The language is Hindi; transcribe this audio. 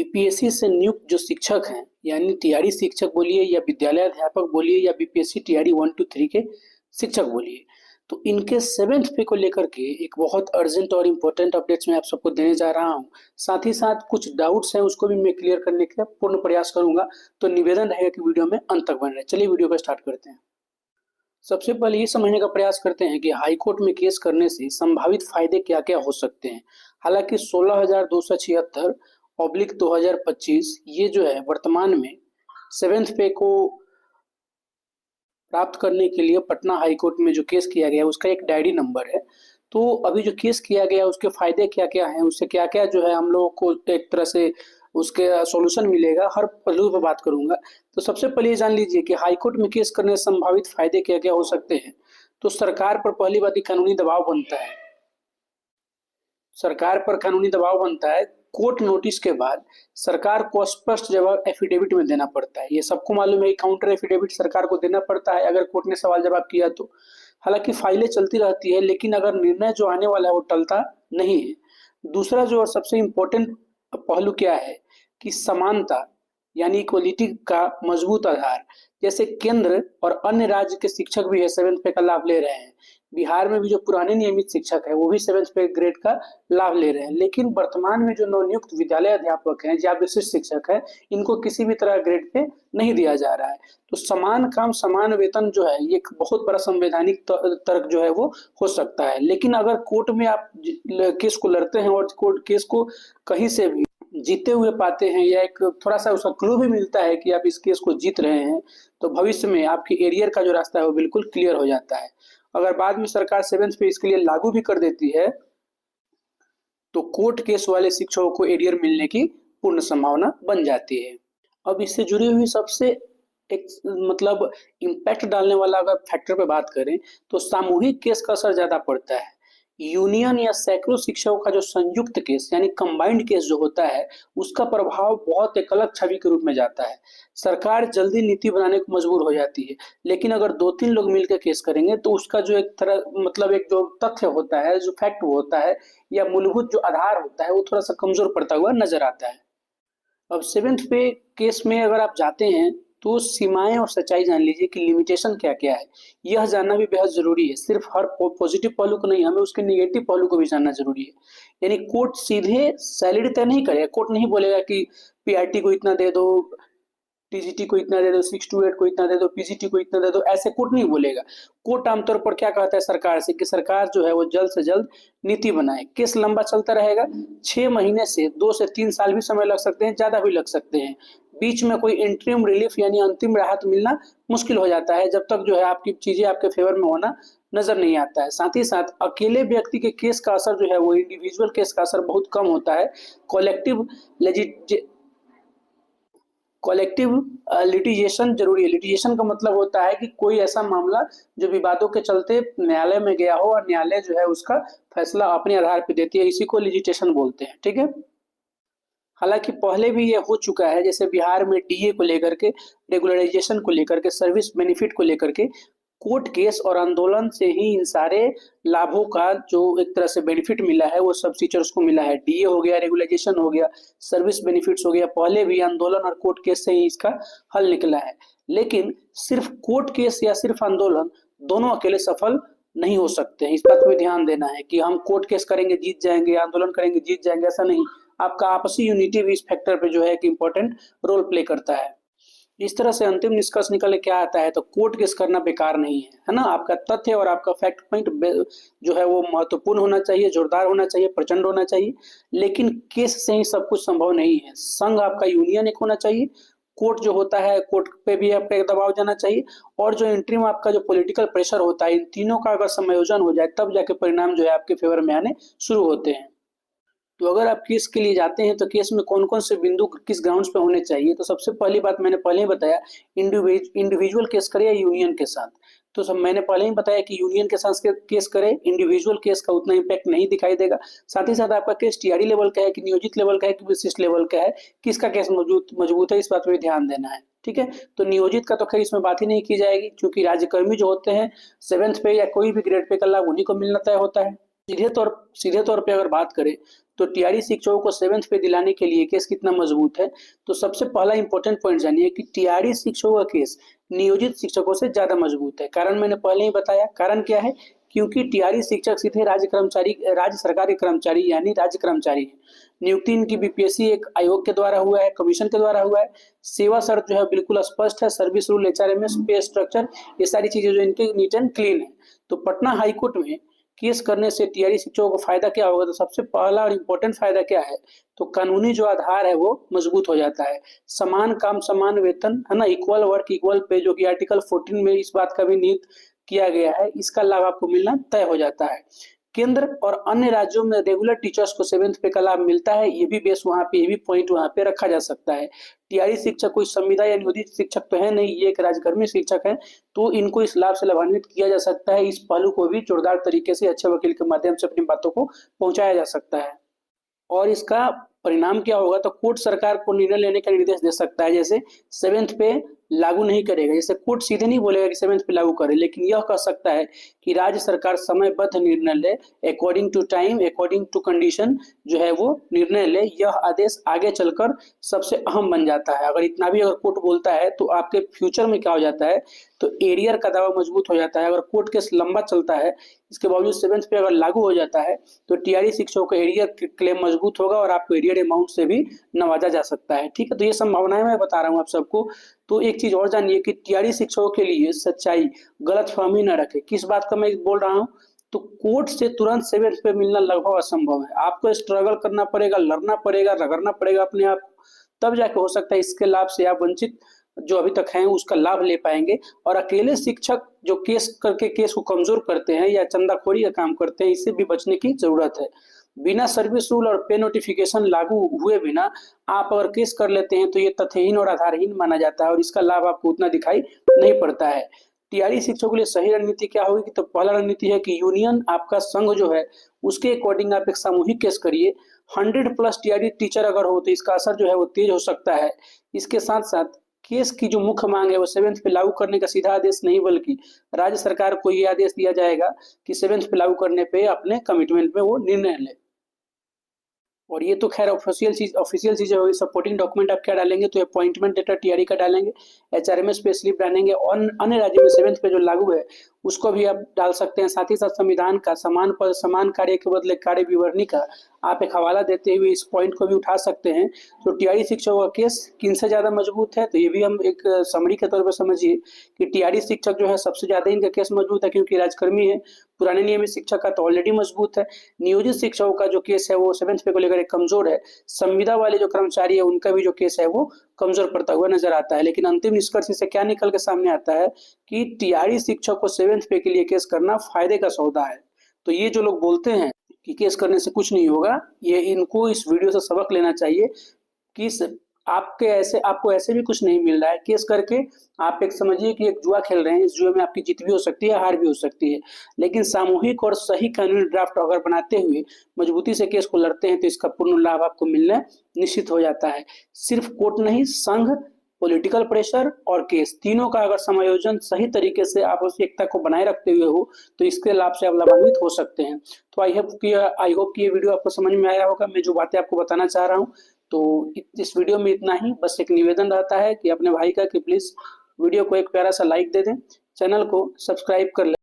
बीपीएससी से नियुक्त जो शिक्षक हैं, यानी टीआरई शिक्षक बोलिए या विद्यालय अध्यापक बोलिए या बीपीएससी टीआरई 1 2 3 के शिक्षक बोलिए, तो इनके 7th पे को लेकर के एक बहुत अर्जेंट और इम्पोर्टेंट अपडेट्स मैं आप सबको देने जा रहा हूं। साथ ही साथ कुछ डाउट्स हैं उसको भी मैं क्लियर करने का पूर्ण प्रयास करूंगा, तो निवेदन रहेगा कि वीडियो में अंत तक बने रहे। चलिए वीडियो को स्टार्ट करते हैं। सबसे पहले ये समझने का प्रयास करते हैं कि हाई कोर्ट में केस करने से संभावित फायदे क्या क्या हो सकते हैं। हालांकि 16,276/2025 ये जो है वर्तमान में 7th पे को प्राप्त करने के लिए पटना हाई कोर्ट में जो केस किया गया उसका एक डायरी नंबर है। तो अभी जो केस किया गया उसके फायदे क्या क्या हैं, उससे क्या क्या जो है हम लोगों को एक तरह से उसके सॉल्यूशन मिलेगा, हर पहलू पर बात करूंगा। तो सबसे पहले ये जान लीजिए कि हाई कोर्ट में केस करने से संभावित फायदे क्या क्या हो सकते हैं। तो सरकार पर पहली बात कानूनी दबाव बनता है, सरकार पर कानूनी दबाव बनता है। कोर्ट नोटिस के बाद सरकार को स्पष्ट जवाब एफिडेविट में देना पड़ता है। ये सबको मालूम है, काउंटर एफिडेविट सरकार को देना पड़ता है अगर कोर्ट ने सवाल जवाब किया तो। हालांकि फाइलें चलती रहती है, लेकिन अगर निर्णय जो आने वाला है वो टलता नहीं है। दूसरा जो और सबसे इम्पोर्टेंट पहलू क्या है कि समानता यानी इक्वलिटी का मजबूत आधार। जैसे केंद्र और अन्य राज्य के शिक्षक भी है 7th पे का लाभ ले रहे हैं। बिहार में भी जो पुराने नियमित शिक्षक है वो भी 7th पे ग्रेड का लाभ ले रहे हैं, लेकिन वर्तमान में जो नवनियुक्त विद्यालय अध्यापक हैं या विशिष्ट शिक्षक है, इनको किसी भी तरह ग्रेड पे नहीं दिया जा रहा है। तो समान काम समान वेतन जो है ये एक बहुत बड़ा संवैधानिक तर्क जो है वो हो सकता है। लेकिन अगर कोर्ट में आप केस को लड़ते हैं और कोर्ट केस को कहीं से भी जीते हुए पाते हैं या एक थोड़ा सा उसका क्लू भी मिलता है कि आप इस केस को जीत रहे हैं, तो भविष्य में आपके एरियर का जो रास्ता है वो बिल्कुल क्लियर हो जाता है। अगर बाद में सरकार 7th पे इसके लिए लागू भी कर देती है तो कोर्ट केस वाले शिक्षकों को एरियर मिलने की पूर्ण संभावना बन जाती है। अब इससे जुड़ी हुई सबसे एक मतलब इम्पैक्ट डालने वाला अगर फैक्टर पे बात करें तो सामूहिक केस का असर ज्यादा पड़ता है। यूनियन या सैकड़ों शिक्षकों का जो संयुक्त केस यानी कंबाइंड केस जो होता है उसका प्रभाव बहुत एक अलग छवि के रूप में जाता है। सरकार जल्दी नीति बनाने को मजबूर हो जाती है, लेकिन अगर 2-3 लोग मिलकर केस करेंगे तो उसका जो एक तरह मतलब एक जो तथ्य होता है, जो फैक्ट होता है या मूलभूत जो आधार होता है वो थोड़ा सा कमजोर पड़ता हुआ नजर आता है। अब 7th पे केस में अगर आप जाते हैं तो सीमाएं और सच्चाई जान लीजिए कि लिमिटेशन क्या क्या है, यह जानना भी बेहद जरूरी है। सिर्फ हर पॉजिटिव पहलू को नहीं, हमें उसके नेगेटिव पहलू को भी जानना जरूरी है। यानी कोर्ट सीधे सैलरी तय नहीं करेगा, कोर्ट नहीं बोलेगा कि पीआरटी को इतना दे दो, टीजीटी को इतना दे दो, 628 को इतना दे दो, पीजीटी को इतना दे दो, ऐसे कोर्ट नहीं बोलेगा। कोर्ट आमतौर पर क्या कहता है सरकार से कि सरकार जो है वो जल्द से जल्द नीति बनाए। केस लंबा चलता रहेगा, 6 महीने से 2 से 3 साल भी समय लग सकते हैं, ज्यादा भी लग सकते हैं। बीच में कोई इंटरिम रिलीफ यानी अंतिम राहत मिलना मुश्किल हो जाता है जब तक जो है आपकी चीजें आपके फेवर में होना नजर नहीं आता है। साथ ही साथ अकेले व्यक्ति के केस का असर जो है वो इंडिविजुअल केस का असर बहुत कम होता है। कलेक्टिव लिटिगेशन जरूरी है। लिटिगेशन का मतलब होता है कि कोई ऐसा मामला जो विवादों के चलते न्यायालय में गया हो और न्यायालय जो है उसका फैसला अपने आधार पर देती है, इसी को लिटिगेशन बोलते हैं। ठीक है, हालांकि पहले भी ये हो चुका है, जैसे बिहार में डीए को लेकर के, रेगुलराइजेशन को लेकर के, सर्विस बेनिफिट को लेकर के कोर्ट केस और आंदोलन से ही इन सारे लाभों का जो एक तरह से बेनिफिट मिला है वो सब टीचर्स को मिला है। डीए हो गया, रेगुलाइजेशन हो गया, सर्विस बेनिफिट्स हो गया, पहले भी आंदोलन और कोर्ट केस से ही इसका हल निकला है। लेकिन सिर्फ कोर्ट केस या सिर्फ आंदोलन दोनों अकेले सफल नहीं हो सकते हैं। इस बात पे ध्यान देना है कि हम कोर्ट केस करेंगे जीत जाएंगे, आंदोलन करेंगे जीत जाएंगे, ऐसा नहीं। आपका आपसी यूनिटी भी इस फैक्टर पे जो है कि इंपॉर्टेंट रोल प्ले करता है। इस तरह से अंतिम निष्कर्ष निकल क्या आता है, तो कोर्ट केस करना बेकार नहीं है ना। आपका तथ्य और आपका फैक्ट पॉइंट जो है वो महत्वपूर्ण होना चाहिए, जोरदार होना चाहिए, प्रचंड होना चाहिए। लेकिन केस से ही सब कुछ संभव नहीं है। संघ आपका यूनियन एक होना चाहिए, कोर्ट जो होता है कोर्ट पे भी आप पे दबाव जाना चाहिए, और जो इंटरिम आपका जो पॉलिटिकल प्रेशर होता है, इन तीनों का अगर संयोजन हो जाए तब जाके परिणाम जो है आपके फेवर में आने शुरू होते हैं। तो अगर आप केस के लिए जाते हैं तो केस में कौन कौन से बिंदु किस ग्राउंड्स पे होने चाहिए, तो सबसे पहली बात मैंने पहले ही बताया, इंडिविजुअल केस करे या यूनियन के साथ। तो सब मैंने पहले ही बताया कि यूनियन के साथ केस करे, इंडिविजुअल केस का उतना इम्पैक्ट नहीं दिखाई देगा। साथ ही साथ आपका केस टीआरई लेवल का है कि नियोजित लेवल का है कि विशिष्ट लेवल का है, किसका केस मजबूत है, इस बात पर ध्यान देना है। ठीक है, तो नियोजित का तो खैर इसमें बात ही नहीं की जाएगी, क्योंकि राज्यकर्मी जो होते हैं 7th पे या कोई भी ग्रेड पे का लाभ उन्हीं को मिलना तय होता है। सीधे तौर पे अगर बात करें तो टीआरई शिक्षकों को 7th पे दिलाने के लिए केस कितना मजबूत है। तो सबसे पहला इंपॉर्टेंट पॉइंट जानिए कि टीआरई शिक्षकों का केस नियोजित शिक्षकों से ज्यादा मजबूत है। कारण मैंने पहले ही बताया। कारण क्या है? क्योंकि टीआरई शिक्षक सीधे राज्य सरकार के कर्मचारी यानी राज्य कर्मचारी है। नियुक्ति इनकी बीपीएससी एक आयोग के द्वारा हुआ है, कमीशन के द्वारा हुआ है। सेवा शर्त जो है बिल्कुल स्पष्ट है। सर्विस रूल, एचआरएमएस, पे स्ट्रक्चर, ये सारी चीजें जो इनके नीट एंड क्लीन है। तो पटना हाईकोर्ट में केस करने से टीआरई शिक्षकों को फायदा क्या होगा? तो सबसे पहला और इम्पोर्टेंट फायदा क्या है? तो कानूनी जो आधार है वो मजबूत हो जाता है। समान काम समान वेतन, है ना, इक्वल वर्क इक्वल पे, जो कि आर्टिकल 14 में इस बात का भी निहित किया गया है, इसका लाभ आपको मिलना तय हो जाता है। केंद्र और अन्य राज्यों में रेगुलर टीचर्स को 7th पे का लाभ मिलता है। ये भी बेस वहाँ पे, ये भी पॉइंट वहाँ पे रखा जा सकता है। टीआरई शिक्षक कोई संविदा या नियोजित शिक्षक तो है नहीं, ये एक राज्यकर्मी शिक्षक है, तो इनको इस लाभ से लाभान्वित किया जा सकता है। इस पहलू को भी जोरदार तरीके से अच्छे वकील के माध्यम से अपनी बातों को पहुंचाया जा सकता है। और इसका परिणाम क्या होगा? तो कोर्ट सरकार को निर्णय लेने का निर्देश दे सकता है। जैसे 7th पे लागू नहीं करेगा, जैसे कोर्ट सीधे नहीं बोलेगा कि 7th पे लागू करे, लेकिन यह कह सकता है कि राज्य सरकार समयबद्ध निर्णय ले, according to time, according to condition जो है वो निर्णय ले। यह आदेश आगे चलकर सबसे अहम बन जाता है। अगर इतना भी अगर कोर्ट बोलता है तो आपके फ्यूचर में क्या हो जाता है? तो एरियर का दावा मजबूत हो जाता है। अगर कोर्ट केस लंबा चलता है, इसके बावजूद 7th पे अगर लागू हो जाता है, तो टीआरई शिक्षकों का एरियर क्लेम मजबूत होगा और आपको एरियर अमाउंट से भी नवाजा जा सकता है। ठीक है, तो ये संभावनाएं मैं बता रहा हूँ आप सबको। तो एक चीज और जानिए कि टीआरई शिक्षकों के लिए सच्चाई, गलतफहमी न रखे। किस बात का मैं बोल रहा हूँ? तो कोर्ट से तुरंत 7th पे मिलना लगभग असंभव है। आपको स्ट्रगल करना पड़ेगा, लड़ना पड़ेगा, रगड़ना पड़ेगा अपने आप, तब जाके हो सकता है इसके लाभ से आप वंचित जो अभी तक हैं उसका लाभ ले पाएंगे। और अकेले शिक्षक जो केस करके केस को कमजोर करते हैं या चंदाखोरी का काम करते हैं, इससे भी बचने की जरूरत है। बिना सर्विस रूल और पे नोटिफिकेशन लागू हुए बिना आप अगर केस कर लेते हैं तो ये तथ्यहीन और आधारहीन माना जाता है और इसका लाभ आपको उतना दिखाई नहीं पड़ता है। टीआरई शिक्षकों के लिए सही रणनीति क्या होगी? तो पहला रणनीति है कि यूनियन, आपका संघ जो है उसके अकॉर्डिंग आप एक सामूहिक केस करिए। 100+ टीआरई टीचर अगर हो तो इसका असर जो है वो तेज हो सकता है। इसके साथ साथ केस की जो मुख्य मांग है वो 7th पे लागू करने का सीधा आदेश नहीं, बल्कि राज्य सरकार को ये आदेश दिया जाएगा कि 7th पे लागू करने पे अपने कमिटमेंट में वो निर्णय ले। और ये तो खैर ऑफिशियल चीजें होगी। सपोर्टिंग डॉक्यूमेंट आप क्या डालेंगे? तो अपॉइंटमेंट लेटर टीआरई का डालेंगे, एचआरएमएस पे स्लिप डालेंगे, और अन्य राज्य में 7th पे जो लागू है उसको भी आप डाल सकते हैं। साथ ही साथ संविधान का समान पद समान कार्य के बदले कार्य विवरणी का आप एक हवाला देते हुए इस पॉइंट को भी उठा सकते हैं। तो टीआरई शिक्षकों का केस किन से ज्यादा मजबूत है? तो ये भी हम एक समरी के तौर पर समझिए कि टीआरई शिक्षक जो है सबसे ज्यादा इनका केस मजबूत है, क्योंकि राजकर्मी है। पुराने नियमित शिक्षक का तो ऑलरेडी मजबूत है। नियोजित शिक्षकों का जो केस है वो 7th पे को लेकर कमजोर है। संविदा वाले जो कर्मचारी है उनका भी जो केस है वो कमजोर पड़ता हुआ नजर आता है। लेकिन अंतिम निष्कर्ष से क्या निकल के सामने आता है कि टीआरई शिक्षक को 7th पे के लिए केस करना फायदे का सौदा है। तो ये जो लोग बोलते हैं कि केस करने से कुछ नहीं होगा, ये इनको इस वीडियो से सबक लेना चाहिए कि आपको ऐसे भी कुछ नहीं मिल रहा है। केस करके आप एक समझिए कि एक जुआ खेल रहे हैं। इस जुए में आपकी जीत भी हो सकती है, हार भी हो सकती है। लेकिन सामूहिक और सही कानूनी ड्राफ्ट अगर बनाते हुए मजबूती से केस को लड़ते हैं तो इसका पूर्ण लाभ आपको मिलना निश्चित हो जाता है। सिर्फ कोर्ट नहीं, संघ, पॉलिटिकल प्रेशर और केस, तीनों का अगर समायोजन सही तरीके से आप उस एकता को बनाए रखते हुए हो तो इसके लाभ से आप लाभान्वित हो सकते हैं। तो आई होप कि ये वीडियो आपको समझ में आया होगा। मैं जो बातें आपको बताना चाह रहा हूँ, तो इस वीडियो में इतना ही। बस एक निवेदन रहता है कि अपने भाई का कि प्लीज वीडियो को एक प्यारा सा लाइक दे दें, चैनल को सब्सक्राइब कर लें।